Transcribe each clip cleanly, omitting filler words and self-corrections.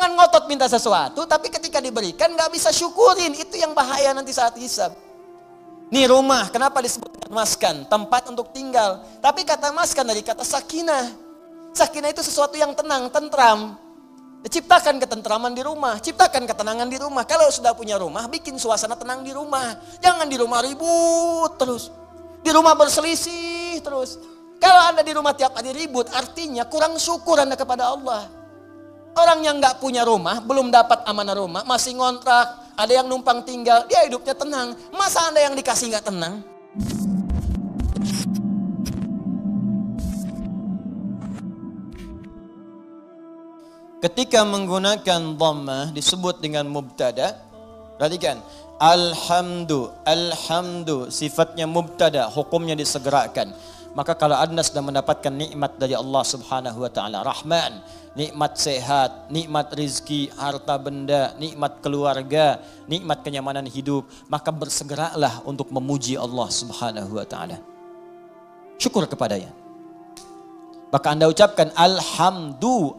Jangan ngotot minta sesuatu, tapi ketika diberikan nggak bisa syukurin. Itu yang bahaya nanti saat hisab. Nih rumah, kenapa disebut maskan? Tempat untuk tinggal. Tapi kata maskan dari kata sakinah. Sakinah itu sesuatu yang tenang, tentram. Ciptakan ketentraman di rumah, ciptakan ketenangan di rumah. Kalau sudah punya rumah, bikin suasana tenang di rumah. Jangan di rumah ribut terus. Di rumah berselisih terus. Kalau Anda di rumah tiap hari ribut, artinya kurang syukur Anda kepada Allah. Orang yang nggak punya rumah, belum dapat amanah rumah, masih ngontrak, ada yang numpang tinggal, dia hidupnya tenang. Masa Anda yang dikasih nggak tenang? Ketika menggunakan dhammah disebut dengan mubtada. Perhatikan, alhamdu, sifatnya mubtada, hukumnya disegerakan. Maka kalau Anda sudah mendapatkan nikmat dari Allah Subhanahu wa taala, Rahman, nikmat sehat, nikmat rizki, harta benda, nikmat keluarga, nikmat kenyamanan hidup, maka bersegeralah untuk memuji Allah Subhanahu wa taala. Syukur kepadanya. Maka Anda ucapkan alhamdu,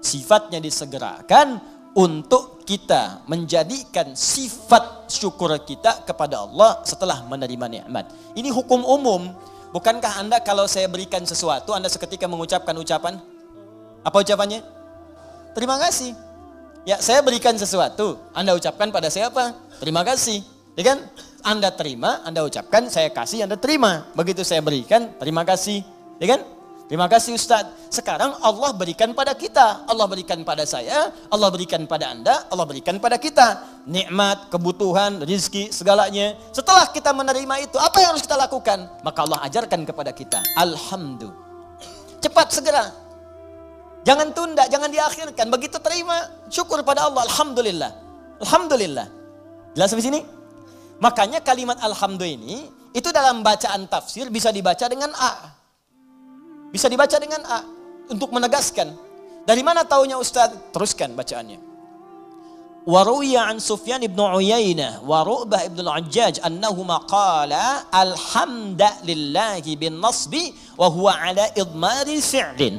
sifatnya disegerakan untuk kita menjadikan sifat syukur kita kepada Allah setelah menerima nikmat. Ini hukum umum. Bukankah Anda kalau saya berikan sesuatu, Anda seketika mengucapkan ucapan? Apa ucapannya? Terima kasih. Ya, saya berikan sesuatu, Anda ucapkan pada saya apa? Terima kasih. Ya kan? Anda terima, Anda ucapkan, saya kasih, Anda terima. Begitu saya berikan, terima kasih. Ya kan? Terima kasih Ustadz. Sekarang Allah berikan pada kita. Allah berikan pada saya, Allah berikan pada Anda, Allah berikan pada kita. Nikmat, kebutuhan, rizki, segalanya. Setelah kita menerima itu, apa yang harus kita lakukan? Maka Allah ajarkan kepada kita. Alhamdulillah. Cepat, segera. Jangan tunda, jangan diakhirkan. Begitu terima, syukur pada Allah. Alhamdulillah. Alhamdulillah. Jelas sampai sini? Makanya kalimat alhamdulillah ini, itu dalam bacaan tafsir bisa dibaca dengan A. Bisa dibaca dengan A untuk menegaskan. Dari mana taunya Ustaz? Teruskan bacaannya. Wa ruwiya an Sufyan ibn Uyainah wa Ru'bah ibn al-Ajjaj annahuma qala alhamdulillahi bin nasbi wa huwa ala idmari fi'lin.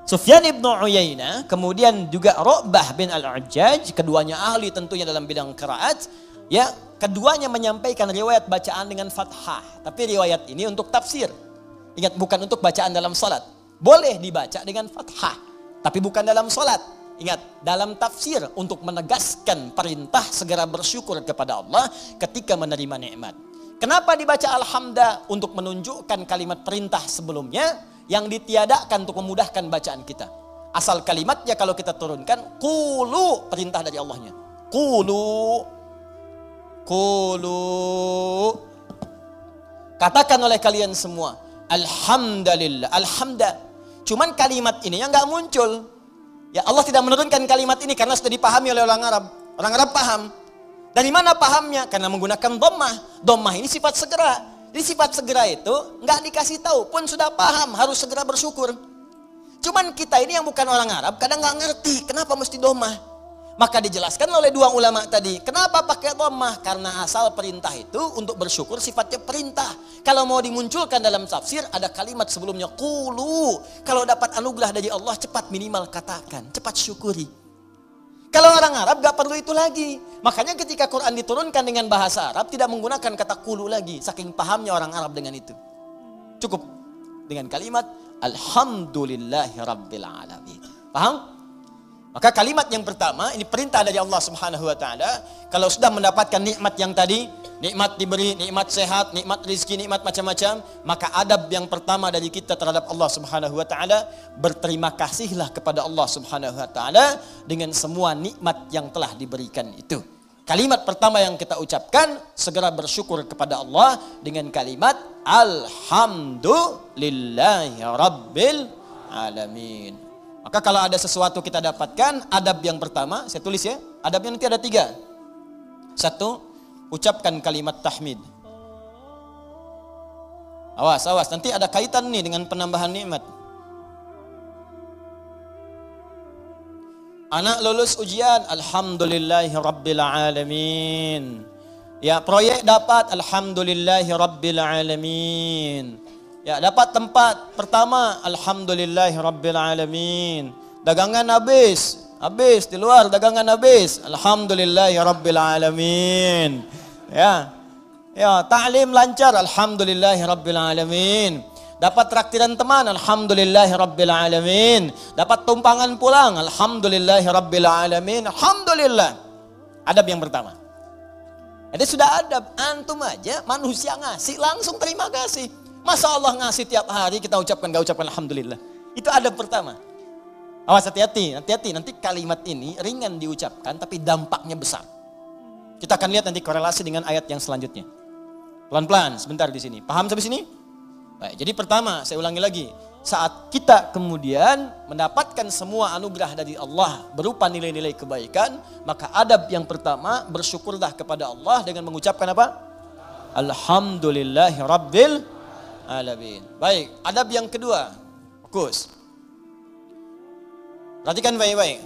Sufyan ibn Uyainah, kemudian juga Ru'bah bin al-Ajjaj, keduanya ahli tentunya dalam bidang qiraat, ya, keduanya menyampaikan riwayat bacaan dengan fathah, tapi riwayat ini untuk tafsir. Ingat, bukan untuk bacaan dalam salat. Boleh dibaca dengan fathah, tapi bukan dalam salat. Ingat, dalam tafsir untuk menegaskan perintah segera bersyukur kepada Allah ketika menerima nikmat. Kenapa dibaca alhamdulillah? Untuk menunjukkan kalimat perintah sebelumnya yang ditiadakan untuk memudahkan bacaan kita. Asal kalimatnya kalau kita turunkan, qulu, perintah dari Allahnya. Qulu. Katakan oleh kalian semua, alhamdulillah, alhamdulillah. Cuman kalimat ini yang nggak muncul. Ya, Allah tidak menurunkan kalimat ini karena sudah dipahami oleh orang Arab. Orang Arab paham. Dari mana pahamnya? Karena menggunakan dhammah. Dhammah ini sifat segera. Jadi sifat segera itu nggak dikasih tahu pun sudah paham, harus segera bersyukur. Cuman kita ini yang bukan orang Arab kadang nggak ngerti kenapa mesti dhammah. Maka dijelaskan oleh dua ulama tadi, kenapa pakai dhammah? Karena asal perintah itu untuk bersyukur sifatnya perintah. Kalau mau dimunculkan dalam tafsir ada kalimat sebelumnya qulu. Kalau dapat anugerah dari Allah cepat minimal katakan, cepat syukuri. Kalau orang Arab gak perlu itu lagi. Makanya ketika Quran diturunkan dengan bahasa Arab tidak menggunakan kata qulu lagi, saking pahamnya orang Arab dengan itu. Cukup dengan kalimat alhamdulillahi rabbil alamin. Paham? Maka kalimat yang pertama, ini perintah dari Allah Subhanahu wa taala. Kalau sudah mendapatkan nikmat yang tadi, nikmat diberi, nikmat sehat, nikmat rizki, nikmat macam-macam, maka adab yang pertama dari kita terhadap Allah Subhanahu wa taala, berterima kasihlah kepada Allah Subhanahu wa taala dengan semua nikmat yang telah diberikan itu. Kalimat pertama yang kita ucapkan, segera bersyukur kepada Allah dengan kalimat alhamdulillahi rabbil alamin. Maka kalau ada sesuatu kita dapatkan, adab yang pertama, saya tulis ya, adabnya nanti ada 3. 1, ucapkan kalimat tahmid. Awas, nanti ada kaitan nih dengan penambahan nikmat. Anak lulus ujian, alhamdulillahi rabbil alamin. Ya, proyek dapat, alhamdulillahi rabbil alamin. Ya, dapat tempat pertama, alhamdulillahirabbil dagangan habis di luar, dagangan habis, alhamdulillahirabbil ya. Ya, ta'lim lancar, alhamdulillahirabbil dapat traktiran teman, alhamdulillahirabbil dapat tumpangan pulang, alhamdulillahirabbil alhamdulillah. Adab yang pertama. Jadi sudah adab, antum aja manusia ngasih langsung terima kasih. Masa Allah ngasih tiap hari kita gak ucapkan alhamdulillah. Itu adab pertama. Awas, hati-hati, nanti kalimat ini ringan diucapkan tapi dampaknya besar. Kita akan lihat nanti korelasi dengan ayat yang selanjutnya. Pelan-pelan sebentar di sini. Paham sampai sini? Baik, jadi pertama saya ulangi lagi. Saat kita kemudian mendapatkan semua anugerah dari Allah berupa nilai-nilai kebaikan, maka adab yang pertama bersyukurlah kepada Allah dengan mengucapkan apa? Alhamdulillahirabbil alamin. Baik, adab yang kedua. Fokus. Perhatikan baik-baik.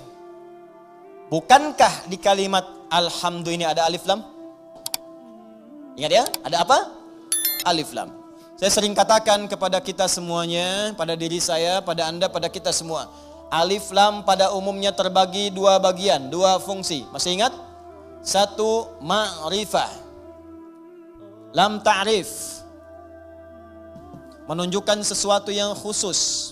Bukankah di kalimat alhamdulillah ini ada alif lam? Ingat ya, ada apa? Alif lam. Saya sering katakan kepada kita semuanya, pada diri saya, pada Anda, pada kita semua. Alif lam pada umumnya terbagi dua bagian, dua fungsi. Masih ingat? Satu, ma'rifah. Lam ta'rif. Menunjukkan sesuatu yang khusus.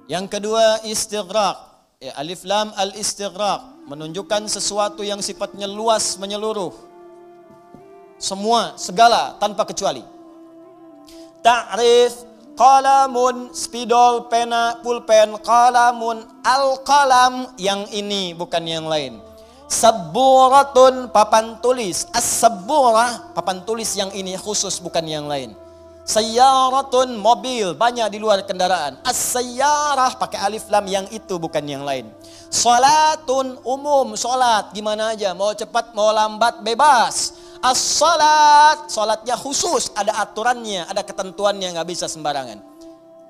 Yang kedua, istighraq. Ya, alif lam al-istighraq. Menunjukkan sesuatu yang sifatnya luas, menyeluruh. Semua, segala, tanpa kecuali. Ta'rif, qalamun, spidol, pena, pulpen, qalamun, al-qalam, yang ini bukan yang lain. Sabburatun, papan tulis. As-sabburah, papan tulis yang ini khusus, bukan yang lain. Sayyaratun, mobil, banyak di luar kendaraan. As-sayyarah, pakai alif lam, yang itu bukan yang lain. Salatun, umum, salat, gimana aja, mau cepat, mau lambat, bebas. As-salat, salatnya khusus, ada aturannya, ada ketentuannya, nggak bisa sembarangan.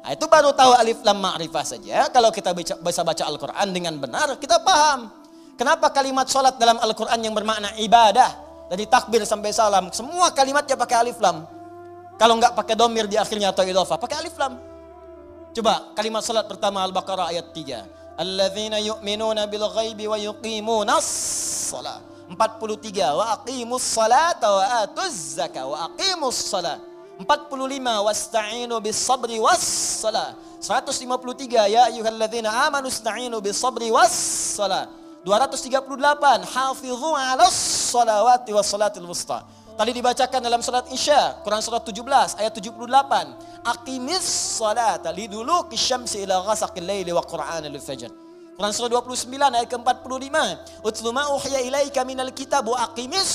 Nah, itu baru tahu alif lam ma'rifah saja. Kalau kita bisa baca Al-Quran dengan benar, kita paham. Kenapa kalimat salat dalam Al-Quran yang bermakna ibadah, dari takbir sampai salam, semua kalimatnya pakai alif lam. Kalau nggak pakai domir di akhirnya atau idhofah, pakai alif lam. Coba kalimat salat pertama Al-Baqarah ayat 3. Alladzina yu'minuna bil ghaibi wa yuqimunas shalah. 43 wa aqimus salata wa atuz zakah wa aqimus salat. 45 wasta'inu bis sabri was salat. 153 ya ayyuhalladzina amanu ista'inu bis sabri was salat. 238 hafizu 'alas salawati was salatil wusta. Tadi dibacakan dalam salat Isya, Quran surah 17 ayat 78. Aqimis salata liduluki syamsi ila ghasaqil laili wa qur'anal fajr. Quran surah 29 ayat ke-45. Utlu ma uhiya ilaika minal kitab wa aqimis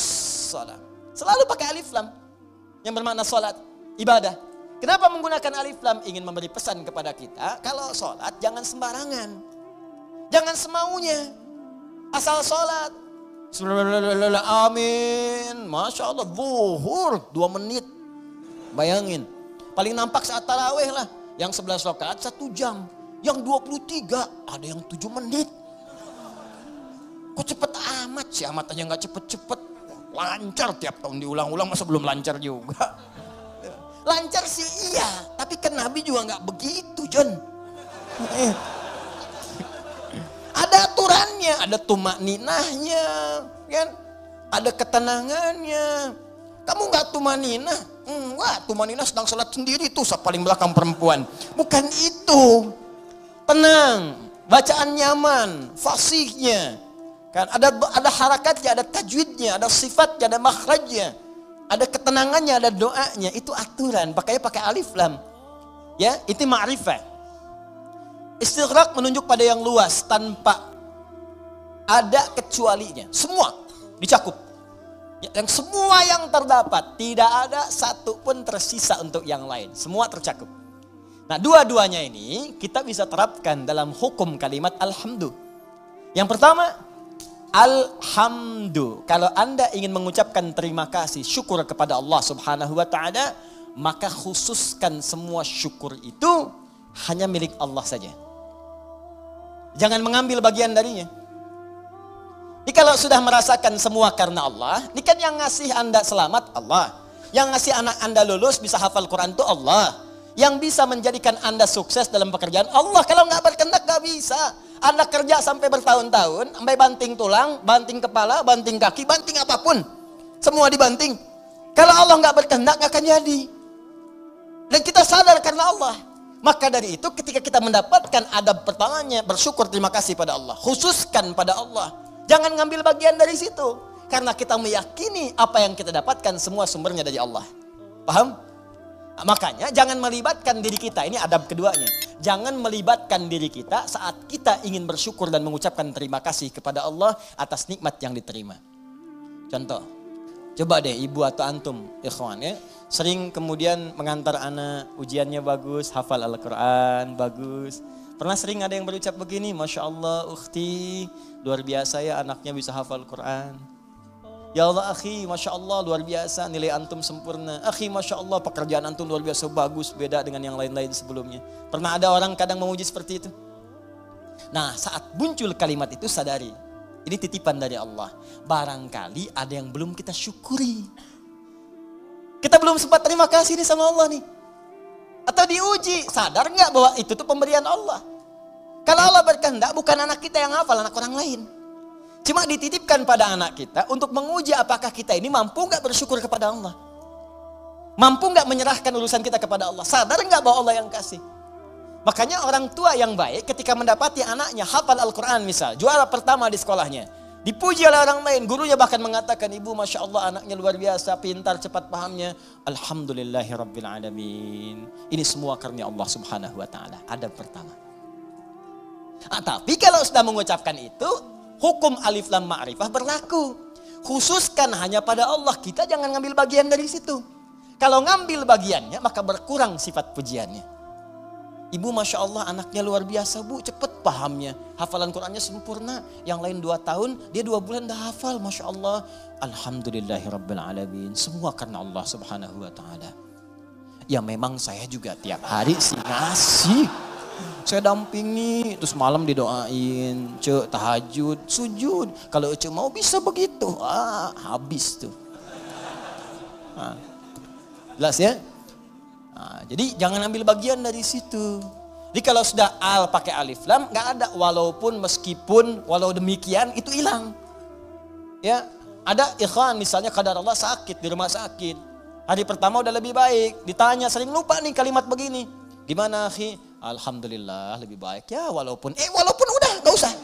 shalah. Selalu pakai alif lam yang bermakna salat, ibadah. Kenapa menggunakan alif lam? Ingin memberi pesan kepada kita, kalau salat jangan sembarangan. Jangan semaunya. Asal salat. Amin. Masya Allah, zuhur 2 menit. Bayangin. Paling nampak saat tarawih lah. Yang 11 rakaat 1 jam. Yang 23 ada yang 7 menit. Kok cepet amat sih? Amat aja gak cepet-cepet. Lancar tiap tahun diulang-ulang, masa belum lancar juga? Lancar sih iya, tapi kan Nabi juga gak begitu, John. Ada aturannya, ada tumakninahnya, kan? Ada ketenangannya. Kamu gak tumakninah? Enggak, tumakninah sedang sholat sendiri tuh, paling belakang perempuan. Bukan itu. Tenang, bacaan nyaman, fasihnya, kan? Ada harakatnya, ada tajwidnya, ada sifatnya, ada makhrajnya, ada ketenangannya, ada doanya. Itu aturan, pakainya pakai alif lam. Ya, itu ma'rifah. Istighraq menunjuk pada yang luas tanpa ada kecualinya. Semua dicakup. Yang semua yang terdapat, tidak ada satu pun tersisa untuk yang lain. Semua tercakup. Nah, dua-duanya ini kita bisa terapkan dalam hukum kalimat alhamdu. Yang pertama, alhamdu. Kalau Anda ingin mengucapkan terima kasih, syukur kepada Allah Subhanahu wa taala, maka khususkan semua syukur itu hanya milik Allah saja. Jangan mengambil bagian darinya. Ini kalau sudah merasakan semua karena Allah, ini kan yang ngasih Anda selamat Allah. Yang ngasih anak Anda lulus bisa hafal Quran itu Allah. Yang bisa menjadikan Anda sukses dalam pekerjaan Allah. Kalau nggak berkehendak nggak bisa. Anda kerja sampai bertahun-tahun, sampai banting tulang, banting kepala, banting kaki, banting apapun. Semua dibanting. Kalau Allah nggak berkehendak nggak akan jadi. Dan kita sadar karena Allah. Maka dari itu ketika kita mendapatkan adab pertamanya, bersyukur terima kasih pada Allah. Khususkan pada Allah. Jangan ngambil bagian dari situ. Karena kita meyakini apa yang kita dapatkan semua sumbernya dari Allah. Paham? Makanya jangan melibatkan diri kita, ini adab keduanya. Jangan melibatkan diri kita saat kita ingin bersyukur dan mengucapkan terima kasih kepada Allah atas nikmat yang diterima. Contoh, coba deh ibu atau antum, ikhwan ya, sering kemudian mengantar anak, ujiannya bagus, hafal Al-Quran, bagus. Pernah sering ada yang berucap begini, Masya Allah ukhti, luar biasa ya anaknya bisa hafal Quran. Ya Allah akhi, Masya Allah luar biasa, nilai antum sempurna. Akhi Masya Allah pekerjaan antum luar biasa bagus, beda dengan yang lain-lain sebelumnya. Pernah ada orang kadang memuji seperti itu? Nah saat muncul kalimat itu sadari, ini titipan dari Allah. Barangkali ada yang belum kita syukuri. Kita belum sempat terima kasih nih sama Allah nih. Atau diuji, sadar nggak bahwa itu tuh pemberian Allah. Kalau Allah berkehendak bukan anak kita yang hafal, anak orang lain. Cuma dititipkan pada anak kita untuk menguji apakah kita ini mampu nggak bersyukur kepada Allah. Mampu nggak menyerahkan urusan kita kepada Allah. Sadar nggak bahwa Allah yang kasih. Makanya orang tua yang baik ketika mendapati anaknya hafal Al-Quran misal. Juara pertama di sekolahnya. Dipuji oleh orang lain. Gurunya bahkan mengatakan, ibu Masya Allah anaknya luar biasa. Pintar, cepat pahamnya. Alhamdulillahirrabbilalamin. Ini semua karena Allah subhanahu wa ta'ala. Adab pertama. Tapi kalau sudah mengucapkan itu, hukum alif lam ma'rifah berlaku. Khususkan hanya pada Allah. Kita jangan ngambil bagian dari situ. Kalau ngambil bagiannya maka berkurang sifat pujiannya. Ibu Masya Allah anaknya luar biasa bu. Cepat pahamnya. Hafalan Qurannya sempurna. Yang lain 2 tahun. Dia 2 bulan dah hafal. Masya Allah. Alhamdulillahirrabbilalamin. Semua karena Allah subhanahu wa ta'ala. Ya memang saya juga tiap hari sih ngasih. Saya dampingi, terus malam didoain, cek tahajud, sujud. Kalau cek mau bisa begitu, habis tuh. Jelas ya? Jadi jangan ambil bagian dari situ. Jadi kalau sudah al pakai alif lam, nggak ada walaupun, meskipun, walau demikian itu hilang. Ya, ada ikhwan misalnya kadar Allah sakit di rumah sakit. Hari pertama udah lebih baik, ditanya sering lupa nih kalimat begini. Gimana akhi? Alhamdulillah lebih baik ya walaupun udah nggak usah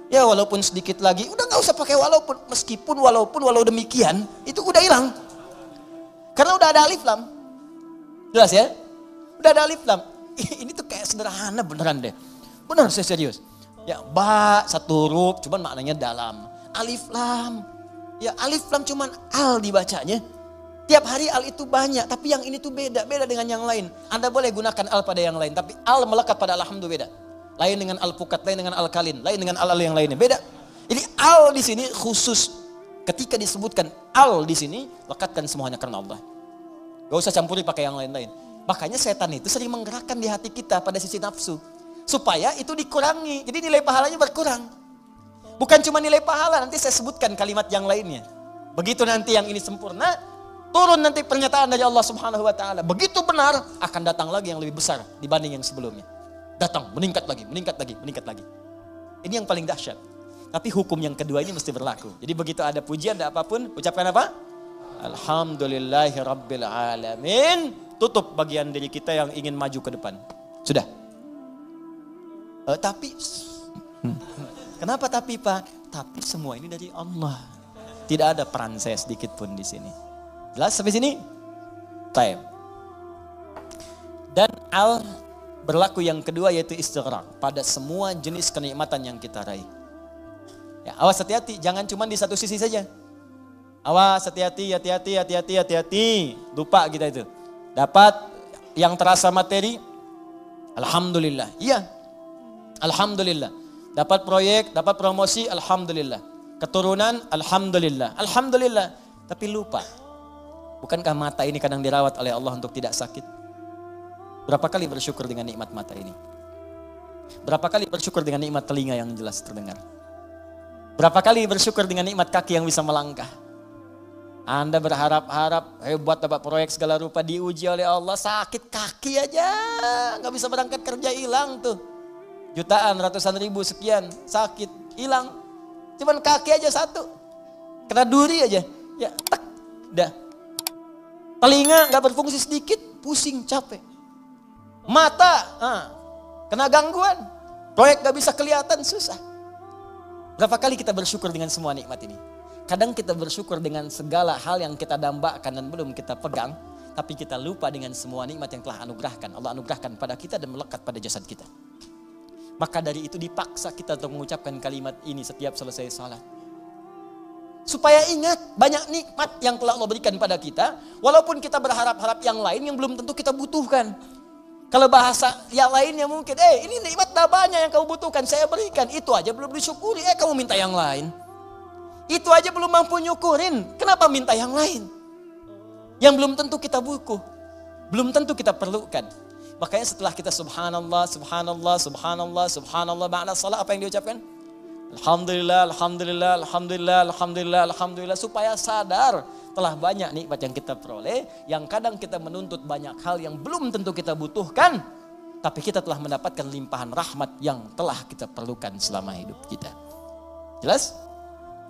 ya walaupun sedikit lagi udah nggak usah pakai walaupun meskipun walaupun walau demikian itu udah hilang karena udah ada alif lam. Jelas ya, udah ada alif lam. Ini tuh kayak sederhana beneran deh, bener saya serius ya. Ba satu huruf cuman maknanya dalam. Alif lam ya, alif lam cuman al dibacanya. Tiap hari al itu banyak, tapi yang ini tuh beda dengan yang lain. Anda boleh gunakan al pada yang lain, tapi al melekat pada alhamdulillah beda. Lain dengan al pukat, lain dengan al kalin, lain dengan al yang lainnya, beda. Jadi al di sini khusus ketika disebutkan al di sini, lekatkan semuanya karena Allah. Gak usah campuri pakai yang lain-lain. Makanya setan itu sering menggerakkan di hati kita pada sisi nafsu, supaya itu dikurangi. Jadi nilai pahalanya berkurang. Bukan cuma nilai pahala, nanti saya sebutkan kalimat yang lainnya. Begitu nanti yang ini sempurna, turun nanti pernyataan dari Allah subhanahu wa ta'ala. Begitu benar, akan datang lagi yang lebih besar dibanding yang sebelumnya. Datang, meningkat lagi. Ini yang paling dahsyat. Tapi hukum yang kedua ini mesti berlaku. Jadi begitu ada pujian, ada apapun, ucapkan apa? Alhamdulillahirrabbilalamin. Tutup bagian diri kita yang ingin maju ke depan. Sudah. Tapi, kenapa tapi Pak? Tapi semua ini dari Allah. Tidak ada peran saya sedikit pun di sini. Jelas sampai sini? Baik. Dan al berlaku yang kedua yaitu istighraq pada semua jenis kenikmatan yang kita raih. Ya, awas hati-hati, jangan cuma di satu sisi saja. Awas hati-hati. Lupa kita itu. Dapat yang terasa materi, alhamdulillah. Iya. Alhamdulillah. Dapat proyek, dapat promosi, alhamdulillah. Keturunan, alhamdulillah. Alhamdulillah. Tapi lupa. Bukankah mata ini kadang dirawat oleh Allah untuk tidak sakit? Berapa kali bersyukur dengan nikmat mata ini? Berapa kali bersyukur dengan nikmat telinga yang jelas terdengar? Berapa kali bersyukur dengan nikmat kaki yang bisa melangkah? Anda berharap-harap hebat dapat proyek segala rupa, diuji oleh Allah, sakit kaki aja, nggak bisa berangkat kerja, hilang tuh. Jutaan, ratusan ribu, sekian, sakit, hilang. Cuman kaki aja satu, kena duri aja, ya tak, dah. Telinga nggak berfungsi sedikit, pusing, capek. Mata, kena gangguan, proyek nggak bisa kelihatan, susah. Berapa kali kita bersyukur dengan semua nikmat ini? Kadang kita bersyukur dengan segala hal yang kita dambakan dan belum kita pegang, tapi kita lupa dengan semua nikmat yang telah Allah anugerahkan pada kita dan melekat pada jasad kita. Maka dari itu dipaksa kita untuk mengucapkan kalimat ini setiap selesai salat. Supaya ingat banyak nikmat yang telah Allah berikan pada kita, walaupun kita berharap-harap yang lain yang belum tentu kita butuhkan. Kalau bahasa yang lainnya mungkin, ini nikmat dah banyak yang kamu butuhkan, saya berikan. Itu aja belum disyukuri, kamu minta yang lain. Itu aja belum mampu nyukurin, kenapa minta yang lain? Yang belum tentu kita butuh, belum tentu kita perlukan. Makanya setelah kita subhanallah, subhanallah, subhanallah, subhanallah, makna salat apa yang diucapkan? Alhamdulillah, alhamdulillah, alhamdulillah, alhamdulillah, alhamdulillah. Supaya sadar telah banyak nikmat yang kita peroleh, yang kadang kita menuntut banyak hal yang belum tentu kita butuhkan, tapi kita telah mendapatkan limpahan rahmat yang telah kita perlukan selama hidup kita. Jelas?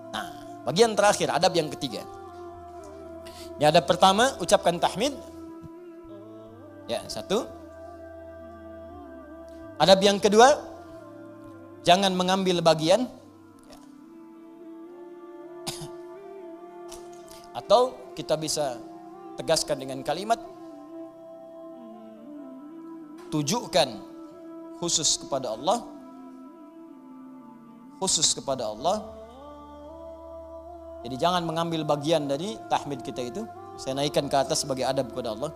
Nah, bagian terakhir, adab yang ketiga. Ya, adab pertama, ucapkan tahmid. Ya, satu. Adab yang kedua, jangan mengambil bagian. Ya. Atau kita bisa tegaskan dengan kalimat, tujukan khusus kepada Allah. Khusus kepada Allah. Jadi jangan mengambil bagian dari tahmid kita itu. Saya naikkan ke atas sebagai adab kepada Allah.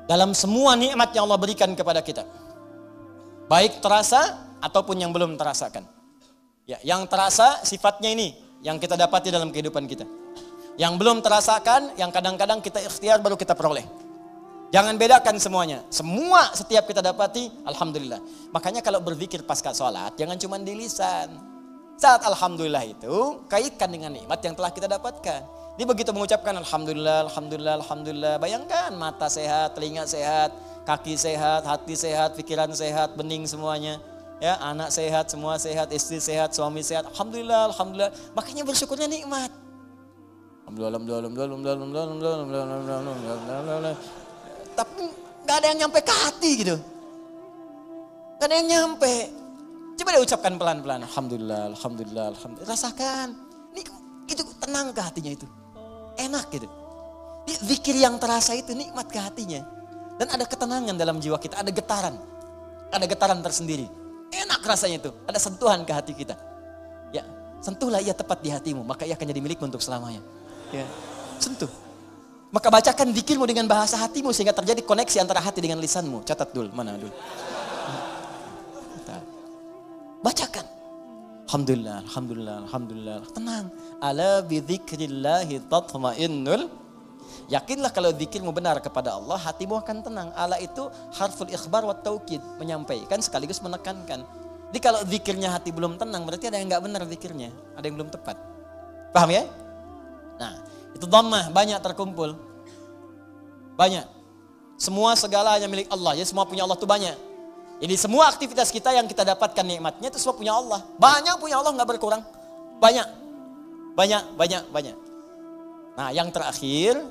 Dalam semua nikmat yang Allah berikan kepada kita, baik terasa ataupun yang belum terasakan. Ya, yang terasa sifatnya ini yang kita dapati dalam kehidupan kita. Yang belum terasakan, yang kadang-kadang kita ikhtiar baru kita peroleh. Jangan bedakan semuanya. Semua setiap kita dapati, alhamdulillah. Makanya kalau berzikir pasca sholat, jangan cuma di lisan. Saat alhamdulillah itu, kaitkan dengan nikmat yang telah kita dapatkan. Dia begitu mengucapkan alhamdulillah, alhamdulillah, alhamdulillah. Bayangkan mata sehat, telinga sehat, kaki sehat, hati sehat, pikiran sehat, bening semuanya. Ya, anak sehat, semua sehat, istri sehat, suami sehat. Alhamdulillah, alhamdulillah. Makanya bersyukurnya nikmat. Alhamdulillah, alhamdulillah, alhamdulillah, alhamdulillah, alhamdulillah, alhamdulillah. Tapi gak ada yang nyampe ke hati gitu. Gak ada yang nyampe. Coba deh ucapkan pelan-pelan. Alhamdulillah, alhamdulillah, alhamdulillah. Rasakan. Itu tenang ke hatinya itu. Enak gitu. Zikir yang terasa itu nikmat ke hatinya. Dan ada ketenangan dalam jiwa kita. Ada getaran. Ada getaran tersendiri. Enak rasanya itu. Ada sentuhan ke hati kita. Ya, sentuhlah ia tepat di hatimu. Maka ia akan jadi milikmu untuk selamanya. Ya, sentuh. Maka bacakan zikirmu dengan bahasa hatimu sehingga terjadi koneksi antara hati dengan lisanmu. Catat dulu, mana dulu. Bacakan. Alhamdulillah, alhamdulillah, alhamdulillah. Tenang. Ala bidzikrillahi tatma'innul. Yakinlah kalau zikirmu benar kepada Allah, hatimu akan tenang. Ala itu harful ikhbar wa taukid, menyampaikan sekaligus menekankan. Jadi kalau zikirnya hati belum tenang, berarti ada yang enggak benar zikirnya, ada yang belum tepat. Paham ya? Nah, itu dhammah banyak terkumpul. Banyak. Semua segalanya milik Allah. Jadi semua punya Allah itu banyak. Jadi semua aktivitas kita yang kita dapatkan nikmatnya itu semua punya Allah. Banyak punya Allah enggak berkurang. Banyak. Banyak, banyak, banyak. Nah, yang terakhir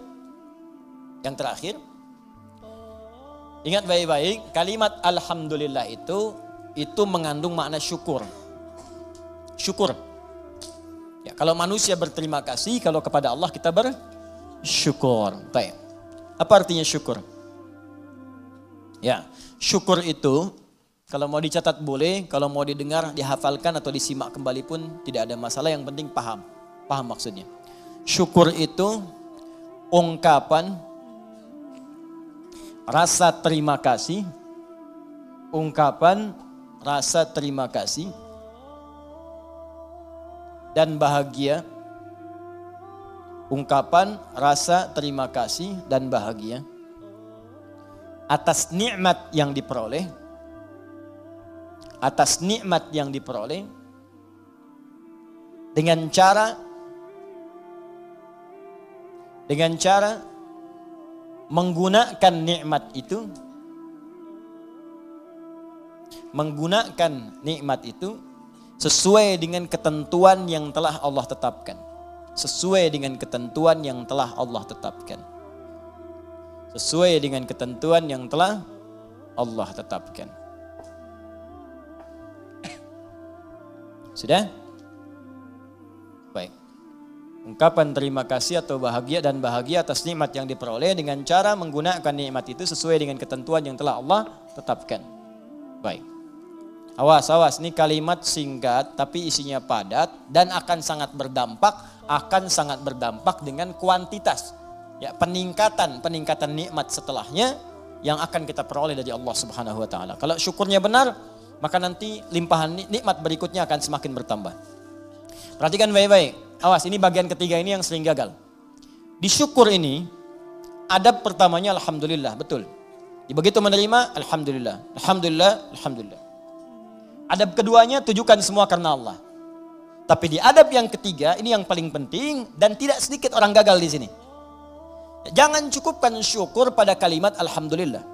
ingat baik-baik, kalimat alhamdulillah itu mengandung makna syukur. Syukur. Ya, kalau manusia berterima kasih, kalau kepada Allah kita bersyukur. Baik. Apa artinya syukur? Ya, syukur itu kalau mau dicatat boleh, kalau mau didengar, dihafalkan atau disimak kembali pun tidak ada masalah, yang penting paham. Paham maksudnya. Syukur itu ungkapan rasa terima kasih, ungkapan rasa terima kasih dan bahagia, ungkapan rasa terima kasih dan bahagia atas nikmat yang diperoleh, dengan cara menggunakan nikmat itu sesuai dengan ketentuan yang telah Allah tetapkan. Sesuai dengan ketentuan yang telah Allah tetapkan. Sesuai dengan ketentuan yang telah Allah tetapkan. Sudah? Baik. Ungkapan terima kasih atau bahagia atas nikmat yang diperoleh dengan cara menggunakan nikmat itu sesuai dengan ketentuan yang telah Allah tetapkan. Baik. Awas, ini kalimat singkat tapi isinya padat dan akan sangat berdampak dengan kuantitas. Ya, peningkatan nikmat setelahnya yang akan kita peroleh dari Allah Subhanahu wa taala. Kalau syukurnya benar, maka nanti limpahan nikmat berikutnya akan semakin bertambah. Perhatikan baik-baik. Awas, ini bagian ketiga ini yang sering gagal. Di syukur ini, adab pertamanya alhamdulillah, betul. Begitu menerima, alhamdulillah. Adab keduanya, tujukan semua karena Allah. Tapi di adab yang ketiga, ini yang paling penting dan tidak sedikit orang gagal di sini. Jangan cukupkan syukur pada kalimat alhamdulillah.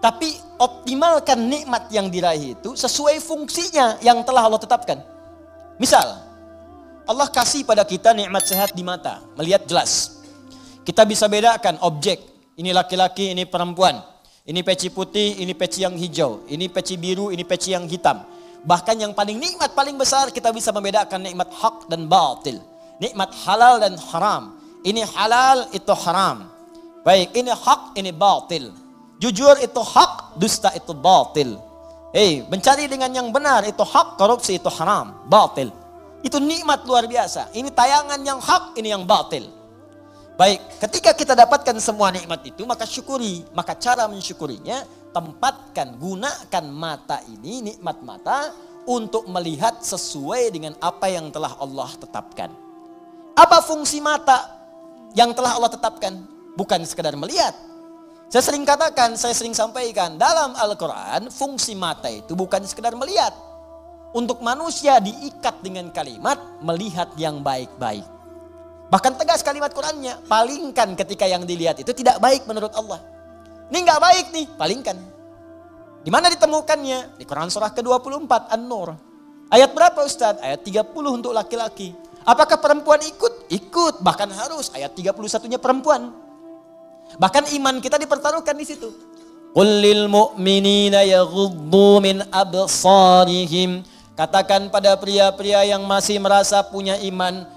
Tapi optimalkan nikmat yang diraih itu sesuai fungsinya yang telah Allah tetapkan. Misal, Allah kasih pada kita nikmat sehat di mata, melihat jelas. Kita bisa bedakan objek, ini laki-laki, ini perempuan. Ini peci putih, ini peci yang hijau. Ini peci biru, ini peci yang hitam. Bahkan yang paling nikmat, paling besar, kita bisa membedakan nikmat hak dan batil. Nikmat halal dan haram. Ini halal, itu haram. Baik, ini hak, ini batil. Jujur itu hak, dusta itu batil. Mencari dengan yang benar itu hak, korupsi itu haram, batil. Itu nikmat luar biasa. Ini tayangan yang hak, ini yang batil. Baik, ketika kita dapatkan semua nikmat itu, maka syukuri. Maka cara mensyukurinya, tempatkan, gunakan mata ini, nikmat mata, untuk melihat sesuai dengan apa yang telah Allah tetapkan. Apa fungsi mata yang telah Allah tetapkan? Bukan sekedar melihat. Saya sering katakan, saya sering sampaikan, dalam Al-Quran, fungsi mata itu bukan sekedar melihat. Untuk manusia diikat dengan kalimat, melihat yang baik-baik. Bahkan tegas kalimat Qurannya, palingkan ketika yang dilihat itu tidak baik menurut Allah. Ini nggak baik nih, palingkan. Di mana ditemukannya? Di Quran surah ke-24, An-Nur. Ayat berapa Ustaz? Ayat 30 untuk laki-laki. Apakah perempuan ikut? Ikut, bahkan harus. Ayat 31-nya perempuan. Bahkan iman kita dipertaruhkan di situ. Qul lil mu'minina yaghuddu min absarihim. Katakan pada pria-pria yang masih merasa punya iman,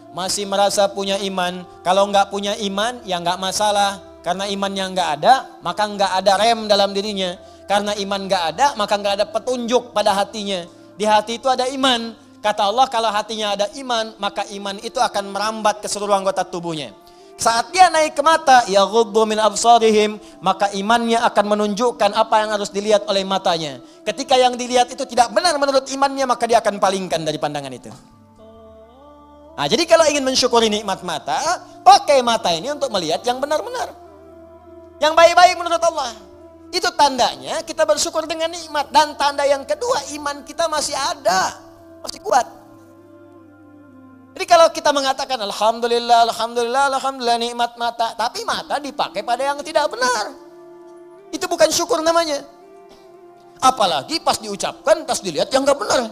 kalau nggak punya iman, ya nggak masalah. Karena imannya nggak ada, maka nggak ada rem dalam dirinya. Karena iman nggak ada, maka nggak ada petunjuk pada hatinya. Di hati itu ada iman. Kata Allah, kalau hatinya ada iman, maka iman itu akan merambat ke seluruh anggota tubuhnya. Saat dia naik ke mata, yaghuddu min absarihim, maka imannya akan menunjukkan apa yang harus dilihat oleh matanya. Ketika yang dilihat itu tidak benar menurut imannya, maka dia akan palingkan dari pandangan itu. Nah, jadi kalau ingin mensyukuri nikmat mata, pakai mata ini untuk melihat yang benar-benar. Yang baik-baik menurut Allah. Itu tandanya kita bersyukur dengan nikmat. Dan tanda yang kedua, iman kita masih ada. Masih kuat. Jadi kalau kita mengatakan alhamdulillah nikmat mata. Tapi mata dipakai pada yang tidak benar. Itu bukan syukur namanya. Apalagi pas diucapkan, pas dilihat yang gak benar.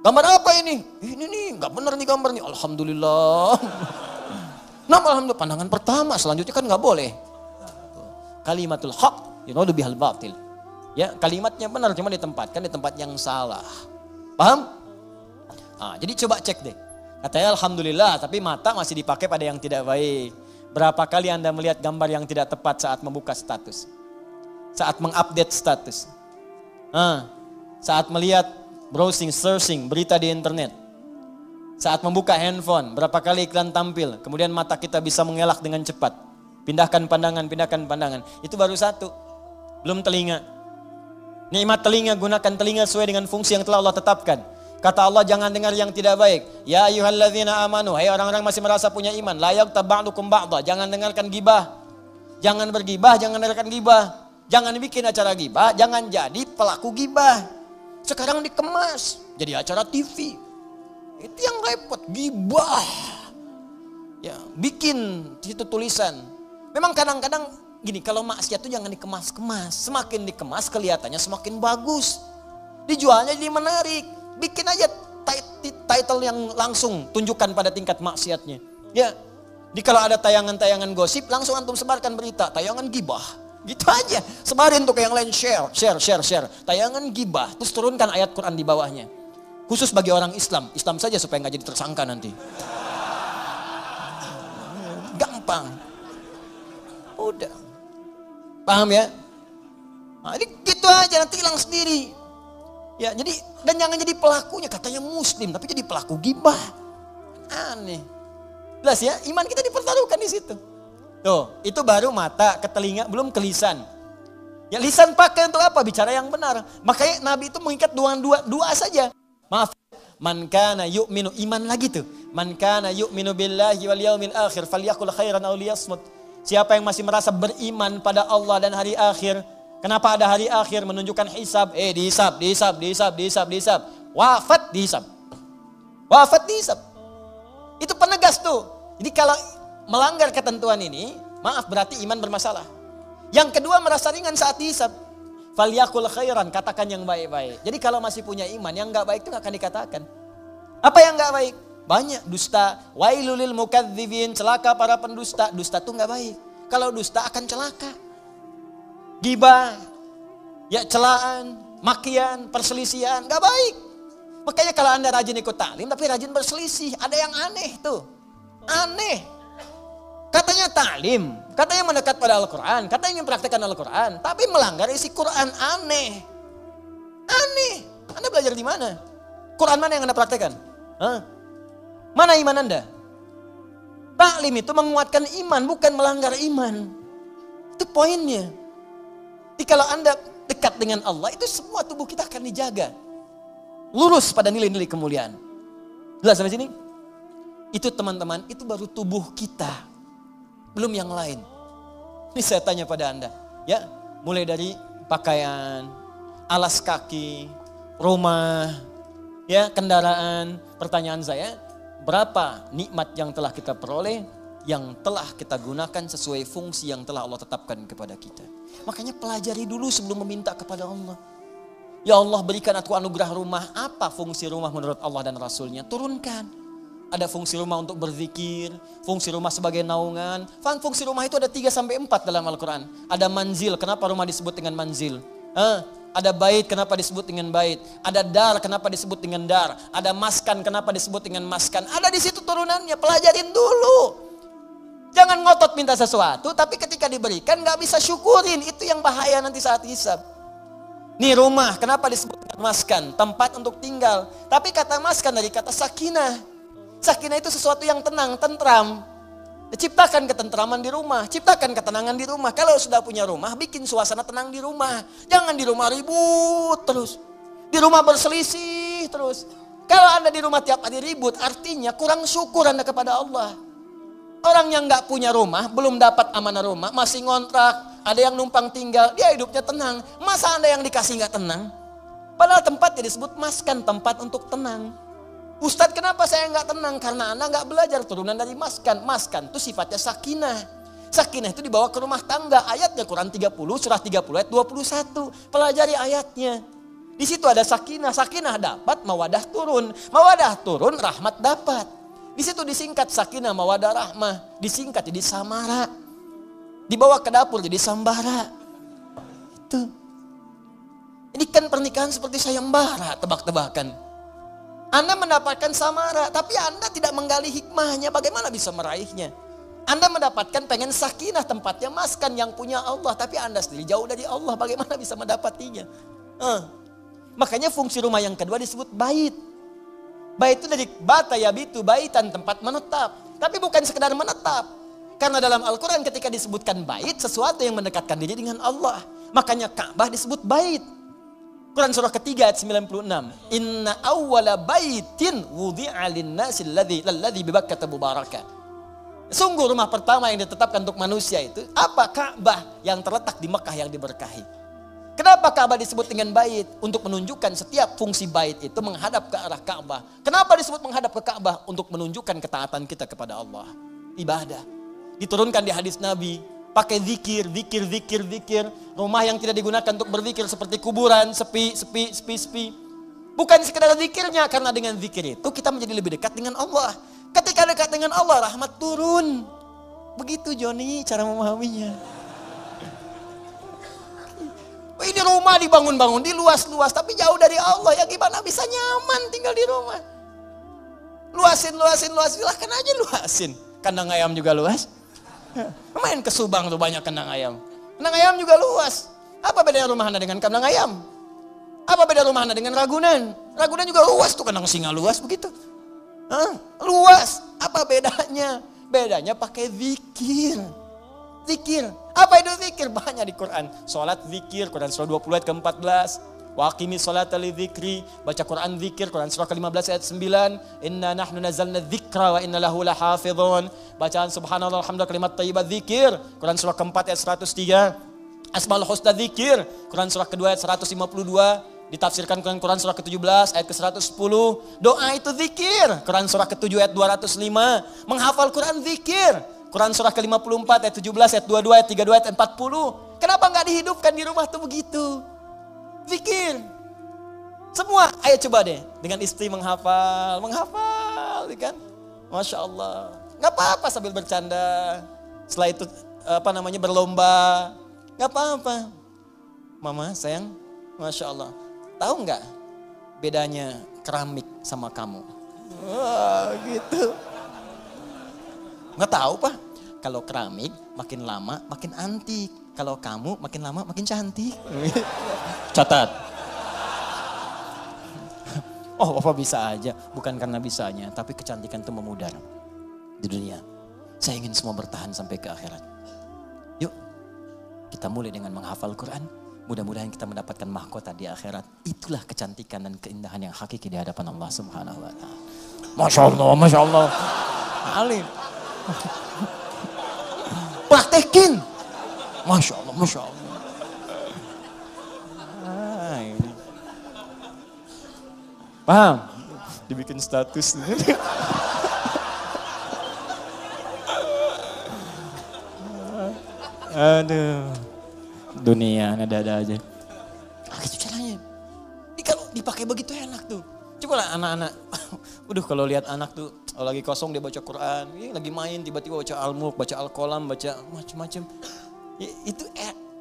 Gambar apa ini? Ini nih, gak benar nih gambar nih. Alhamdulillah. Nah, alhamdulillah, pandangan pertama, selanjutnya kan gak boleh. Kalimatul haq, yuradu bihal batil. Ya, kalimatnya benar, cuma ditempatkan di tempat yang salah. Paham? Nah, jadi coba cek deh. Katanya alhamdulillah, tapi mata masih dipakai pada yang tidak baik. Berapa kali Anda melihat gambar yang tidak tepat saat membuka status? Saat mengupdate status? Saat melihat browsing, searching, berita di internet. Saat membuka handphone, berapa kali iklan tampil. Kemudian mata kita bisa mengelak dengan cepat. Pindahkan pandangan. Itu baru satu. Belum telinga. Nikmat telinga, gunakan telinga sesuai dengan fungsi yang telah Allah tetapkan. Kata Allah, jangan dengar yang tidak baik. Ya ayyuhalladzina amanu, hai orang-orang masih merasa punya iman. La yaghtab ba'dukum ba'dha, jangan dengarkan gibah. Jangan bergibah, jangan dengarkan gibah. Jangan bikin acara gibah, jangan jadi pelaku gibah. Sekarang dikemas, jadi acara TV. Itu yang repot, gibah. Ya, bikin situ tulisan. Memang kadang-kadang gini, kalau maksiat itu jangan dikemas-kemas. Semakin dikemas kelihatannya semakin bagus. Dijualnya jadi menarik. Bikin aja title yang langsung tunjukkan pada tingkat maksiatnya. Ya, di kalau ada tayangan-tayangan gosip langsung antum sebarkan berita, tayangan gibah. Gitu aja. Sebarin tuh ke yang lain, share. Tayangan gibah, terus turunkan ayat Quran di bawahnya. Khusus bagi orang Islam saja supaya nggak jadi tersangka nanti. Gampang. Udah. Paham ya? Nah, ini gitu aja nanti hilang sendiri. Ya, jadi dan jangan jadi pelakunya, katanya muslim tapi jadi pelaku gibah. Aneh. Jelas ya, iman kita dipertaruhkan di situ. Tuh, itu baru mata, ke telinga, belum ke lisan. Ya lisan pakai untuk apa? Bicara yang benar. Makanya Nabi itu mengikat dua saja. Maaf. Man kana yu'minu, iman lagi tuh. Man kana yu'minu billahi wal yaumil akhir falyaqul khairan aw liyasmut. Siapa yang masih merasa beriman pada Allah dan hari akhir. Kenapa ada hari akhir? Menunjukkan hisab. Dihisab. Wafat dihisab. Itu penegas tuh. Jadi kalau melanggar ketentuan ini, maaf berarti iman bermasalah. Yang kedua merasa ringan saat dihisab. Falyaqul khairan, katakan yang baik-baik. Jadi kalau masih punya iman, yang enggak baik itu enggak akan dikatakan. Apa yang enggak baik? Banyak dusta. Wailul lil mukadzibin, celaka para pendusta. Dusta itu enggak baik. Kalau dusta akan celaka. Gibah, ya celaan, makian, perselisihan, enggak baik. Makanya kalau Anda rajin ikut taklim tapi rajin berselisih, ada yang aneh tuh. Aneh. Katanya taklim, katanya mendekat pada Al-Quran, katanya ingin praktekkan Al-Quran, tapi melanggar isi Quran, aneh. Aneh. Anda belajar di mana? Quran mana yang Anda praktekkan? Mana iman Anda? Taklim itu menguatkan iman, bukan melanggar iman. Itu poinnya. Jadi kalau Anda dekat dengan Allah, itu semua tubuh kita akan dijaga. Lurus pada nilai-nilai kemuliaan. Jelas sampai sini? Itu teman-teman, itu baru tubuh kita. Belum yang lain. Ini saya tanya pada Anda. Ya, mulai dari pakaian, alas kaki, rumah, ya, kendaraan. Pertanyaan saya, berapa nikmat yang telah kita peroleh, yang telah kita gunakan sesuai fungsi yang telah Allah tetapkan kepada kita. Makanya pelajari dulu sebelum meminta kepada Allah. Ya Allah, berikan aku anugerah rumah. Apa fungsi rumah menurut Allah dan Rasulnya? Turunkan. Ada fungsi rumah untuk berzikir, fungsi rumah sebagai naungan. Fungsi rumah itu ada 3-4 dalam Al-Quran. Ada manzil, kenapa rumah disebut dengan manzil? Ada bait, kenapa disebut dengan bait? Ada dar, kenapa disebut dengan dar? Ada maskan, kenapa disebut dengan maskan? Ada di situ turunannya, pelajarin dulu. Jangan ngotot minta sesuatu, tapi ketika diberikan gak bisa syukurin. Itu yang bahaya nanti saat hisab. Nih rumah, kenapa disebut dengan maskan? Tempat untuk tinggal. Tapi kata maskan dari kata sakinah. Sakinah itu sesuatu yang tenang, tentram. Ciptakan ketentraman di rumah, ciptakan ketenangan di rumah. Kalau sudah punya rumah, bikin suasana tenang di rumah. Jangan di rumah ribut terus. Di rumah berselisih terus. Kalau Anda di rumah tiap hari ribut, artinya kurang syukur Anda kepada Allah. Orang yang gak punya rumah, belum dapat amanah rumah, masih ngontrak, ada yang numpang tinggal, dia hidupnya tenang. Masa Anda yang dikasih gak tenang? Padahal tempatnya disebut maskan, tempat untuk tenang. Ustadz, kenapa saya nggak tenang? Karena Anda nggak belajar turunan dari maskan. Maskan itu sifatnya sakinah. Sakinah itu dibawa ke rumah tangga. Ayatnya Quran 30, surah 30 ayat 21. Pelajari ayatnya. Di situ ada sakinah. Sakinah dapat, mawadah turun. Mawadah turun, rahmat dapat. Di situ disingkat sakinah, mawadah, rahmah. Disingkat jadi samara. Dibawa ke dapur jadi sambara. Itu. Ini kan pernikahan seperti sayembara, tebak-tebakan. Anda mendapatkan samara, tapi Anda tidak menggali hikmahnya, bagaimana bisa meraihnya? Anda mendapatkan pengen sakinah, tempatnya maskan yang punya Allah, tapi Anda sendiri jauh dari Allah, bagaimana bisa mendapatinya? Makanya fungsi rumah yang kedua disebut bait. Bait itu dari bata yabitu, baitan, tempat menetap. Tapi bukan sekedar menetap. Karena dalam Al-Quran ketika disebutkan bait, sesuatu yang mendekatkan diri dengan Allah. Makanya Ka'bah disebut bait. Quran surah ketiga ayat 96. Inna awwala baitin wudi'a lin-nasi alladzi bi Bakkah mubarakah. Sungguh rumah pertama yang ditetapkan untuk manusia itu apa? Ka'bah yang terletak di Mekah yang diberkahi. Kenapa Ka'bah disebut dengan bait? Untuk menunjukkan setiap fungsi bait itu menghadap ke arah Ka'bah. Kenapa disebut menghadap ke Ka'bah? Untuk menunjukkan ketaatan kita kepada Allah. Ibadah. Diturunkan di hadis Nabi. Pakai zikir. Rumah yang tidak digunakan untuk berzikir seperti kuburan, sepi. Bukan sekedar zikirnya, karena dengan zikir itu kita menjadi lebih dekat dengan Allah. Ketika dekat dengan Allah, rahmat turun. Begitu Joni cara memahaminya. Ini rumah dibangun-bangun, diluas-luas, tapi jauh dari Allah. Ya gimana bisa nyaman tinggal di rumah? Luasin, silahkan aja luasin. Kandang ayam juga luas. Main ke Subang tuh banyak kandang ayam. Kandang ayam juga luas. Apa bedanya rumah Anda dengan kandang ayam? Apa beda rumah Anda dengan Ragunan? Ragunan juga luas tuh, kandang singa luas begitu. Luas. Apa bedanya? Bedanya pakai zikir. Zikir. Apa itu zikir? Banyak di Quran. Salat zikir, Quran surah 20 ayat ke-14. Wa aqimi sholata li dzikri, baca Quran zikir, Quran surah ke-15 ayat 9. Inna nahnu nazzalna dzikra wa inna lahu lahafizun. Bacaan subhanallah alhamdulillah kalimat thayyibat zikir, Quran surah ke-4 ayat 103. Asmaul husna zikir, Quran surah ke-2 ayat 152. Ditafsirkan Quran surah ke-17 ayat ke-110. Doa itu zikir, Quran surah ke-7 ayat 205. Menghafal Quran zikir, Quran surah ke-54 ayat 17, ayat 22, ayat 32, ayat 40. Kenapa enggak dihidupkan di rumah tuh begitu? Zikir. Semua, ayo coba deh. Dengan istri menghafal, kan? Masya Allah. Enggak apa-apa sambil bercanda. Setelah itu, berlomba. Enggak apa-apa. Mama, sayang, Masya Allah. Tahu enggak bedanya keramik sama kamu? Wah, gitu. Nggak tahu Pak, kalau keramik makin lama makin antik. Kalau kamu makin lama makin cantik. Catat. Oh Bapak bisa aja, bukan karena bisanya, tapi kecantikan itu memudar di dunia. Saya ingin semua bertahan sampai ke akhirat. Yuk, kita mulai dengan menghafal Quran. Mudah-mudahan kita mendapatkan mahkota di akhirat. Itulah kecantikan dan keindahan yang hakiki di hadapan Allah Subhanahu wa Ta'ala. Masya Allah. Alim. Praktekin. Masya Allah. Ini. Paham? Dibikin status. Aduh. Dunia ada aja. Gitu caranya. Ini kalau dipakai begitu enak tuh. Coba lah anak-anak. Kalau lihat anak tuh lagi kosong dia baca Quran, lagi main tiba-tiba baca Al-Mulk, baca Al-Qalam, baca macam-macam. Itu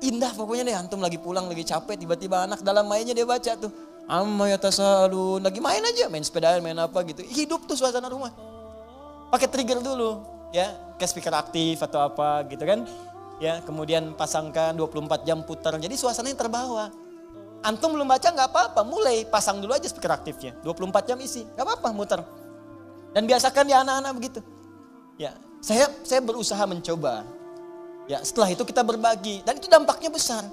indah pokoknya deh. Antum lagi pulang lagi capek tiba-tiba anak dalam mainnya dia baca tuh. Amma yatasalun, lagi main aja, main sepedaan, main apa gitu. Hidup tuh suasana rumah. Pakai trigger dulu, ya, kayak speaker aktif atau apa gitu kan. Ya, kemudian pasangkan 24 jam putar. Jadi suasananya terbawa. Antum belum baca nggak apa-apa, mulai pasang dulu aja speaker aktifnya. 24 jam isi, nggak apa-apa muter. Dan biasakan ya anak-anak begitu. Ya, saya berusaha mencoba. Ya, setelah itu kita berbagi dan itu dampaknya besar.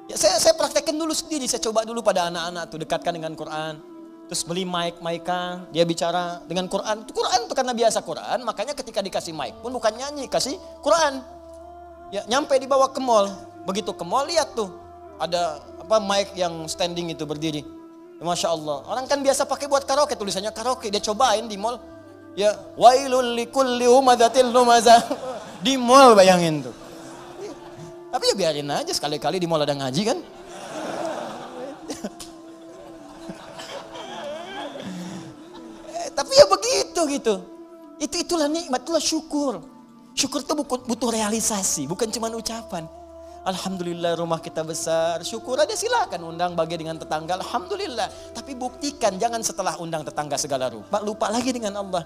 Ya, saya praktekkan dulu sendiri, saya coba dulu pada anak-anak tuh dekatkan dengan Quran. Terus beli mic-an, dia bicara dengan Quran. Itu Quran tuh karena biasa Quran, makanya ketika dikasih mic pun bukan nyanyi, kasih Quran. Ya, nyampe dibawa ke mall. Begitu ke mall lihat tuh ada mic yang standing itu berdiri. Ya, Masya Allah. Orang kan biasa pakai buat karaoke, tulisannya karaoke. Dia cobain di mall. Ya, wailul likulli humadzatil lumazah. Di mall bayangin tuh. Tapi ya biarin aja, sekali-kali di mall ada ngaji kan. Tapi ya begitu gitu. Itulah nikmat, itulah syukur. Syukur itu butuh realisasi, bukan cuma ucapan. Alhamdulillah rumah kita besar, syukur aja silakan undang bagi dengan tetangga, alhamdulillah. Tapi buktikan jangan setelah undang tetangga segala rupa, lupa lagi dengan Allah.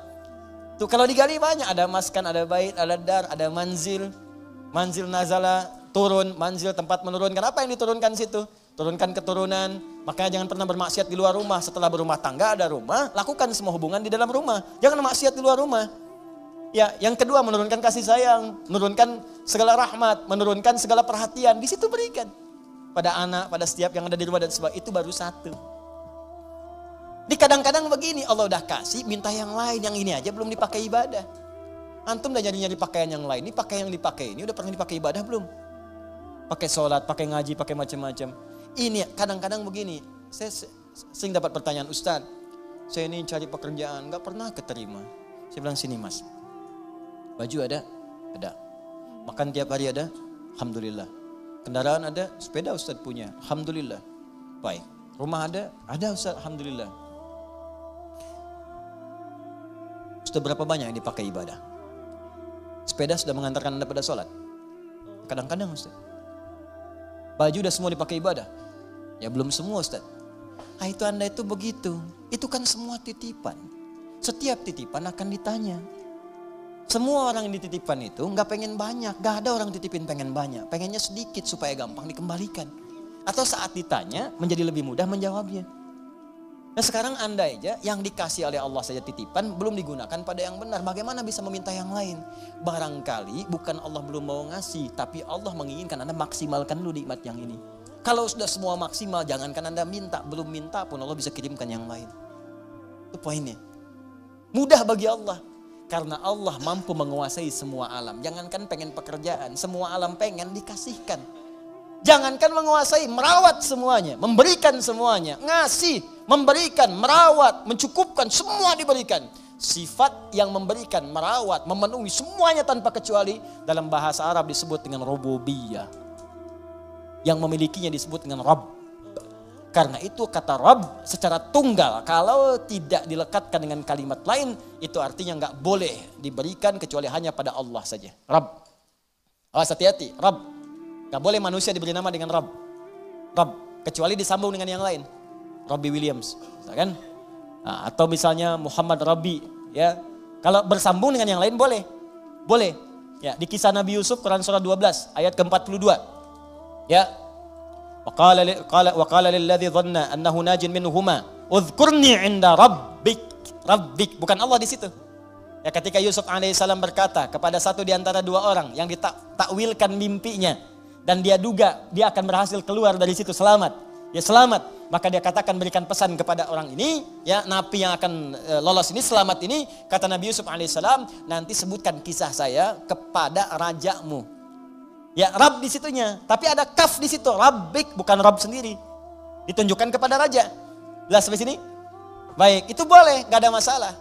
Tuh kalau digali banyak, ada maskan, ada bait, ada dar, ada manzil. Manzil nazala, turun, manzil tempat menurunkan. Apa yang diturunkan situ? Turunkan keturunan. Makanya jangan pernah bermaksiat di luar rumah. Setelah berumah tangga ada rumah, lakukan semua hubungan di dalam rumah. Jangan maksiat di luar rumah. Ya, yang kedua menurunkan kasih sayang, menurunkan segala rahmat, menurunkan segala perhatian. Di situ berikan pada anak, pada setiap yang ada di rumah dan sebagainya. Itu baru satu. Di kadang-kadang begini, Allah udah kasih, minta yang lain, yang ini aja belum dipakai ibadah. Antum udah nyari-nyari pakaian yang lain, ini pakaian yang dipakai ini udah pernah dipakai ibadah belum? Pakai sholat, pakai ngaji, pakai macam-macam. Ini kadang-kadang begini, saya sering dapat pertanyaan, Ustaz, saya ini cari pekerjaan, gak pernah keterima. Saya bilang, sini mas, baju ada? Ada. Makan tiap hari ada? Alhamdulillah. Kendaraan ada? Sepeda Ustaz punya? Alhamdulillah. Baik. Rumah ada? Ada Ustaz, Alhamdulillah. Sudah berapa banyak yang dipakai ibadah? Sepeda sudah mengantarkan Anda pada sholat? Kadang-kadang Ustaz. Baju udah semua dipakai ibadah? Ya belum semua Ustaz. Itu Anda itu begitu. Itu kan semua titipan. Setiap titipan akan ditanya. Semua orang yang dititipkan itu nggak pengen banyak. Gak ada orang titipin pengen banyak. Pengennya sedikit supaya gampang dikembalikan. Atau saat ditanya menjadi lebih mudah menjawabnya. Nah sekarang Anda aja yang dikasih oleh Allah saja titipan belum digunakan pada yang benar. Bagaimana bisa meminta yang lain? Barangkali bukan Allah belum mau ngasih. Tapi Allah menginginkan Anda maksimalkan dulu nikmat yang ini. Kalau sudah semua maksimal jangankan Anda minta. Belum minta pun Allah bisa kirimkan yang lain. Itu poinnya. Mudah bagi Allah. Karena Allah mampu menguasai semua alam. Jangankan pengen pekerjaan. Semua alam pengen dikasihkan. Jangankan menguasai, merawat semuanya. Memberikan semuanya. Ngasih, memberikan, merawat, mencukupkan. Semua diberikan. Sifat yang memberikan, merawat, memenuhi semuanya tanpa kecuali. Dalam bahasa Arab disebut dengan rububiyah. Yang memilikinya disebut dengan Rabb. Karena itu kata Rabb secara tunggal. Kalau tidak dilekatkan dengan kalimat lain. Itu artinya gak boleh diberikan kecuali hanya pada Allah saja. Rabb. Awas hati-hati. Rabb. Gak boleh manusia diberi nama dengan Rabb. Rabb. Kecuali disambung dengan yang lain. Robbie Williams. Kan? Nah, atau misalnya Muhammad Rabbi. Ya. Kalau bersambung dengan yang lain boleh. Boleh. Ya, di kisah Nabi Yusuf Quran surah 12 ayat ke-42. Ya. Waqala lilladzi dhanna annahu najin minhuma udhkurni 'inda rabbik. Rabbik bukan Allah di situ. Ya ketika Yusuf alaihissalam berkata kepada satu di antara dua orang yang ditakwilkan mimpinya dan dia duga dia akan berhasil keluar dari situ selamat. Ya selamat, maka dia katakan berikan pesan kepada orang ini, ya napi yang akan lolos ini selamat ini, kata Nabi Yusuf alaihissalam, nanti sebutkan kisah saya kepada rajamu. Ya Rabb di situnya, tapi ada kaf di situ, Rabbik bukan Rabb sendiri. Ditunjukkan kepada raja. Jelas sampai sini? Baik, itu boleh, gak ada masalah.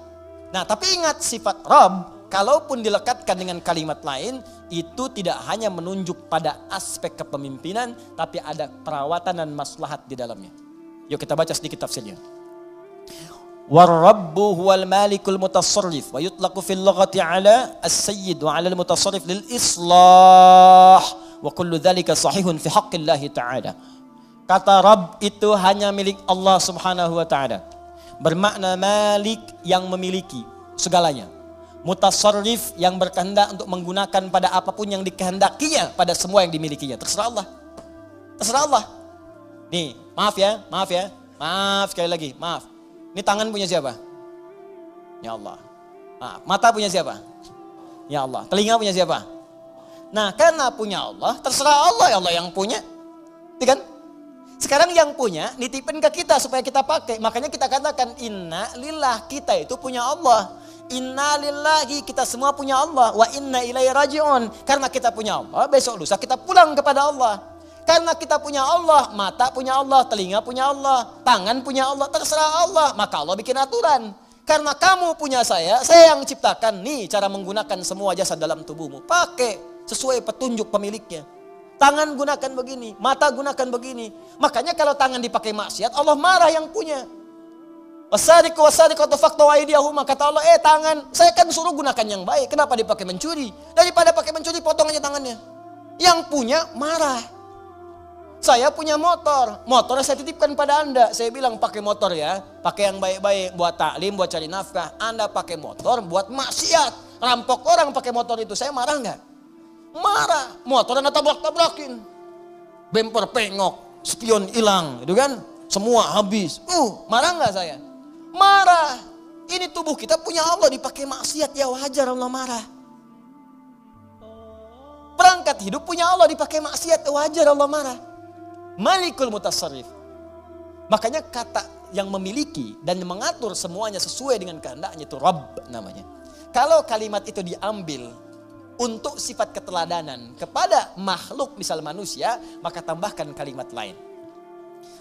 Nah, tapi ingat sifat Rabb, kalaupun dilekatkan dengan kalimat lain, itu tidak hanya menunjuk pada aspek kepemimpinan, tapi ada perawatan dan maslahat di dalamnya. Yuk kita baca sedikit tafsirnya. War-rabbu huwal malikul mutasarrif wa yutlaqu fil lughati ala as-sayyid wa ala al-mutasarrif lil islah wa kullu dhalika sahihun fi haqqillah ta'ala. Kata Rabb itu hanya milik Allah Subhanahu wa taala. Bermakna malik yang memiliki segalanya. Mutasarrif yang berkehendak untuk menggunakan pada apapun yang dikehendakinya pada semua yang dimilikinya. Terserah Allah. Terserah Allah. Nih, maaf ya. Maaf sekali lagi, maaf. Ini tangan punya siapa? Ya Allah. Nah, mata punya siapa? Ya Allah. Telinga punya siapa? Nah, karena punya Allah, terserah Allah, ya Allah yang punya. Iya kan? Sekarang yang punya, nitipin ke kita supaya kita pakai. Makanya kita katakan, inna lillah, kita itu punya Allah. Inna lillahi, kita semua punya Allah. Wa inna ilaihi raji'un. Karena kita punya Allah, besok lusa kita pulang kepada Allah. Karena kita punya Allah, mata punya Allah, telinga punya Allah, tangan punya Allah, terserah Allah. Maka Allah bikin aturan. Karena kamu punya saya yang ciptakan. Nih cara menggunakan semua jasad dalam tubuhmu. Pakai sesuai petunjuk pemiliknya. Tangan gunakan begini, mata gunakan begini. Makanya kalau tangan dipakai maksiat, Allah marah yang punya. Wasariqu wasariqatu faqtu aydiyahuma, kata Allah, tangan, saya kan suruh gunakan yang baik. Kenapa dipakai mencuri? Daripada pakai mencuri, potong aja tangannya. Yang punya marah. Saya punya motor saya titipkan pada Anda. Saya bilang pakai motor ya, pakai yang baik-baik, buat taklim, buat cari nafkah. Anda pakai motor buat maksiat, rampok orang pakai motor itu, saya marah nggak? Marah. Motor Anda tabrak-tabrakin, bemper pengok, spion hilang, itu kan? Semua habis. Marah nggak saya? Marah. Ini tubuh kita punya Allah, dipakai maksiat, ya wajar Allah marah. Perangkat hidup punya Allah, dipakai maksiat, wajar Allah marah. Malikul mutasarrif. Makanya kata yang memiliki dan mengatur semuanya sesuai dengan kehendaknya itu Rabb namanya. Kalau kalimat itu diambil untuk sifat keteladanan kepada makhluk misal manusia, maka tambahkan kalimat lain.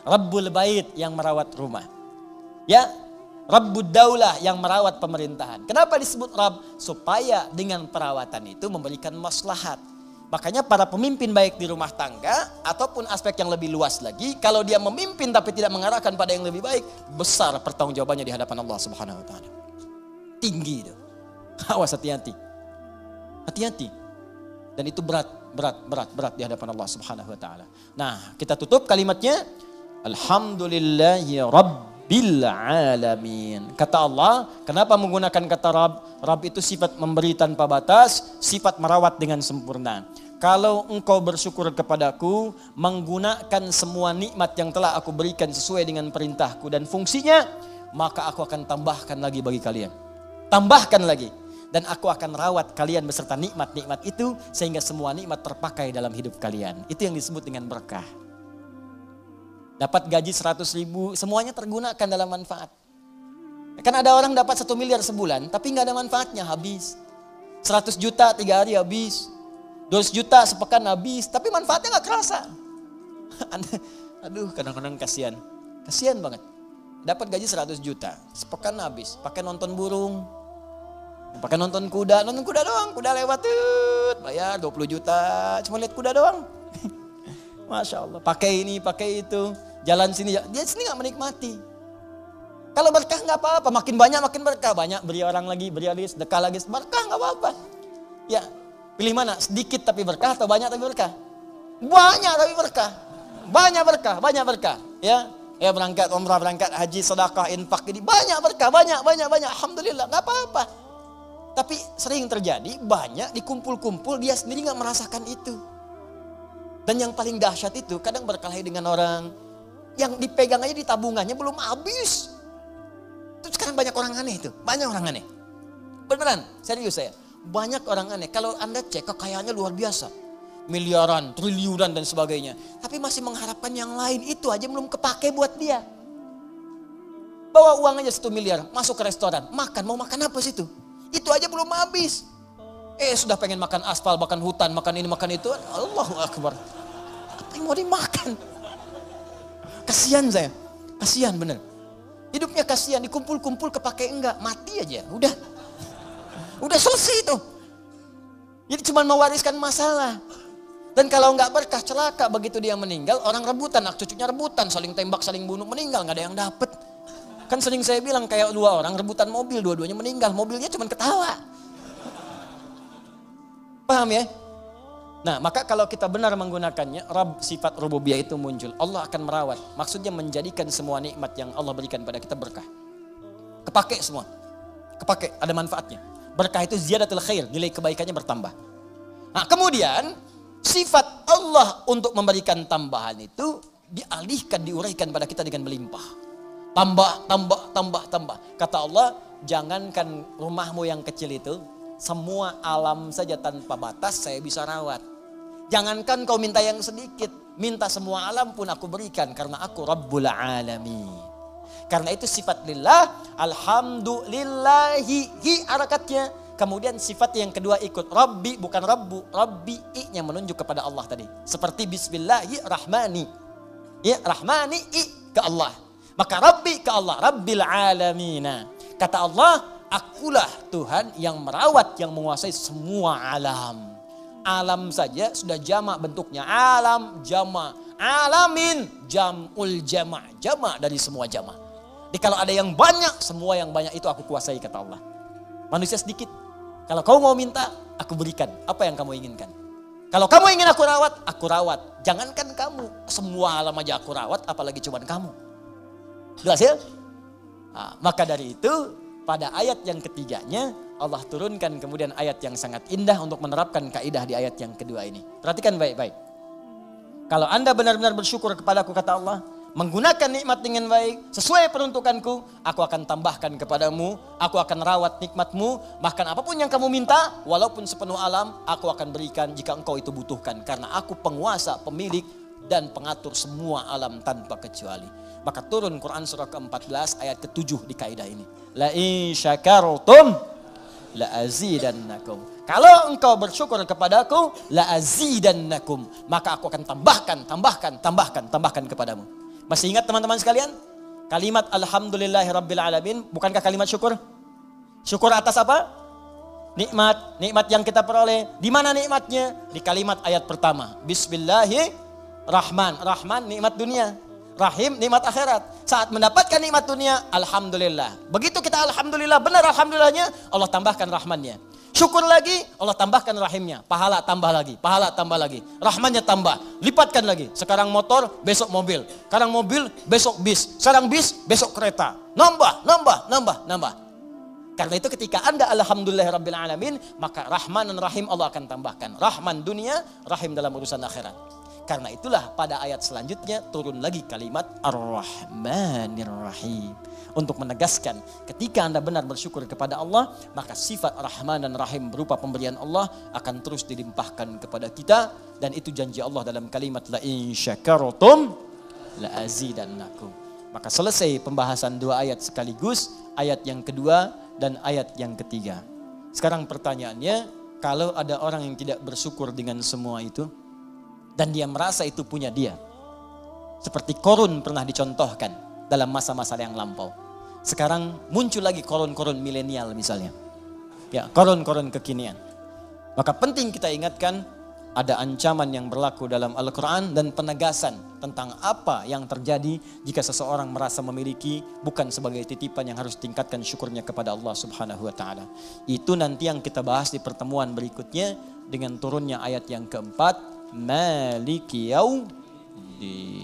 Rabbul Bait yang merawat rumah. Ya, Rabbud Daulah yang merawat pemerintahan. Kenapa disebut Rabb? Supaya dengan perawatan itu memberikan maslahat. Makanya para pemimpin baik di rumah tangga ataupun aspek yang lebih luas lagi, kalau dia memimpin tapi tidak mengarahkan pada yang lebih baik, besar pertanggungjawabannya di hadapan Allah Subhanahu wa taala. Tinggi itu. Awas, hati-hati. Hati-hati. Dan itu berat di hadapan Allah Subhanahu wa taala. Nah, kita tutup kalimatnya Alhamdulillahi Rabbil Alamin. Kata Allah, kenapa menggunakan kata Rabb? Rabb itu sifat memberi tanpa batas, sifat merawat dengan sempurna. Kalau engkau bersyukur kepadaku, menggunakan semua nikmat yang telah aku berikan sesuai dengan perintahku dan fungsinya, maka aku akan tambahkan lagi bagi kalian. Tambahkan lagi. Dan aku akan rawat kalian beserta nikmat-nikmat itu, sehingga semua nikmat terpakai dalam hidup kalian. Itu yang disebut dengan berkah. Dapat gaji 100.000, semuanya tergunakan dalam manfaat. Kan ada orang dapat 1 miliar sebulan, tapi nggak ada manfaatnya, habis. 100 juta 3 hari habis. 200 juta sepekan habis, tapi manfaatnya nggak kerasa. Aduh, kadang-kadang kasihan. Kasihan banget. Dapat gaji 100 juta, sepekan habis. Pakai nonton burung, pakai nonton kuda doang. Kuda lewat, bayar 20 juta, cuma lihat kuda doang. Masya Allah, pakai ini, pakai itu, jalan sini, dia sini nggak menikmati. Kalau berkah nggak apa-apa, makin banyak makin berkah, banyak beri orang lagi, beri lagi, sedekah lagi, berkah nggak apa-apa. Ya, pilih mana? Sedikit tapi berkah atau banyak tapi berkah? Banyak tapi berkah, banyak berkah. Ya berangkat umrah, berangkat haji, sedekah, infak, ini banyak berkah, banyak. Alhamdulillah, nggak apa-apa. Tapi sering terjadi banyak dikumpul-kumpul, dia sendiri nggak merasakan itu. Dan yang paling dahsyat itu kadang berkelahi dengan orang yang dipegang aja di tabungannya belum habis. Itu sekarang banyak orang aneh itu. Banyak orang aneh. Beneran, serius saya. Banyak orang aneh. Kalau Anda cek kekayaannya luar biasa. Miliaran, triliunan dan sebagainya. Tapi masih mengharapkan yang lain. Itu aja belum kepake buat dia. Bawa uang aja 1 miliar. Masuk ke restoran. Makan, mau makan apa situ? Itu aja belum habis. Sudah pengen makan aspal, makan hutan, makan ini, makan itu. Allahu Akbar. Apa yang mau dimakan? Kasihan saya. Kasihan bener. Hidupnya kasihan, dikumpul-kumpul kepake enggak. Mati aja, udah. Udah selesai itu. Jadi cuma mewariskan masalah. Dan kalau enggak berkah, celaka begitu dia meninggal. Orang rebutan, anak cucunya rebutan. Saling tembak, saling bunuh, meninggal. Enggak ada yang dapet. Kan sering saya bilang kayak 2 orang rebutan mobil. Dua-duanya meninggal. Mobilnya cuma ketawa. Paham ya? Nah, maka kalau kita benar menggunakannya, Rabb, sifat rububiyah itu muncul. Allah akan merawat. Maksudnya menjadikan semua nikmat yang Allah berikan pada kita berkah. Kepake semua. Kepake, ada manfaatnya. Berkah itu ziyadatul khair, nilai kebaikannya bertambah. Nah, kemudian sifat Allah untuk memberikan tambahan itu dialihkan, diuraikan pada kita dengan melimpah. Tambah. Kata Allah, jangankan rumahmu yang kecil itu, semua alam saja tanpa batas saya bisa rawat. Jangankan kau minta yang sedikit, minta semua alam pun aku berikan karena aku Rabbul Alamin. Karena itu sifat lillah, alhamdulillahi, harakatnya. Kemudian sifat yang kedua ikut Rabbi, bukan Rabbu, Rabbi i-nya menunjuk kepada Allah tadi. Seperti Bismillahirrahmani. Ya, Rahmani i ke Allah. Maka Rabbi ke Allah, Rabbil Alamina. Kata Allah, akulah Tuhan yang merawat, yang menguasai semua alam. Alam saja sudah jamak bentuknya. Alam, jamak. Alamin, jam'ul jamak. Jamak dari semua jamak. Jadi kalau ada yang banyak, semua yang banyak itu aku kuasai, kata Allah. Manusia sedikit. Kalau kau mau minta, aku berikan. Apa yang kamu inginkan? Kalau kamu ingin aku rawat. Jangankan kamu, semua alam aja aku rawat, apalagi cuma kamu. Jelas ya? Nah, maka dari itu, pada ayat yang ketiganya, Allah turunkan kemudian ayat yang sangat indah untuk menerapkan kaidah di ayat yang kedua ini. Perhatikan baik-baik. Kalau Anda benar-benar bersyukur kepadaku, kata Allah, menggunakan nikmat dengan baik, sesuai peruntukanku, aku akan tambahkan kepadamu, aku akan rawat nikmatmu, bahkan apapun yang kamu minta, walaupun sepenuh alam, aku akan berikan jika engkau itu butuhkan. Karena aku penguasa, pemilik, dan pengatur semua alam tanpa kecuali. Maka turun Quran surah ke-14 ayat ke-7 di kaidah ini. La in syakartum la azidannakum. Kalau engkau bersyukur kepadaku, la azidannakum, maka aku akan tambahkan kepadamu. Masih ingat teman-teman sekalian? Kalimat alhamdulillahirabbil alamin, bukankah kalimat syukur? Syukur atas apa? Nikmat, nikmat yang kita peroleh. Di mana nikmatnya? Di kalimat ayat pertama. Bismillahirrahman. Rahman nikmat dunia, Rahim nikmat akhirat. Saat mendapatkan nikmat dunia, alhamdulillah. Begitu kita alhamdulillah, benar alhamdulillahnya, Allah tambahkan rahmannya. Syukur lagi, Allah tambahkan rahimnya. Pahala tambah lagi, pahala tambah lagi. Rahmannya tambah, lipatkan lagi. Sekarang motor, besok mobil. Sekarang mobil, besok bis. Sekarang bis, besok kereta. Nambah, nambah, nambah, nambah. Karena itu ketika Anda alhamdulillahirabbil alamin, maka Rahman dan Rahim Allah akan tambahkan. Rahman dunia, Rahim dalam urusan akhirat. Karena itulah pada ayat selanjutnya turun lagi kalimat Ar-Rahmanir Rahim. Untuk menegaskan ketika Anda benar bersyukur kepada Allah, maka sifat Rahman dan Rahim berupa pemberian Allah akan terus dilimpahkan kepada kita. Dan itu janji Allah dalam kalimat la in syakartum la azidannakum. Maka selesai pembahasan dua ayat sekaligus, ayat yang kedua dan ayat yang ketiga. Sekarang pertanyaannya, kalau ada orang yang tidak bersyukur dengan semua itu, dan dia merasa itu punya dia. Seperti Korun pernah dicontohkan dalam masa-masa yang lampau. Sekarang muncul lagi korun-korun milenial misalnya. Ya, korun-korun kekinian. Maka penting kita ingatkan, ada ancaman yang berlaku dalam Al-Quran dan penegasan tentang apa yang terjadi jika seseorang merasa memiliki bukan sebagai titipan yang harus tingkatkan syukurnya kepada Allah Subhanahu wa Ta'ala. Itu nanti yang kita bahas di pertemuan berikutnya dengan turunnya ayat yang keempat, Maliki Yaumiddin.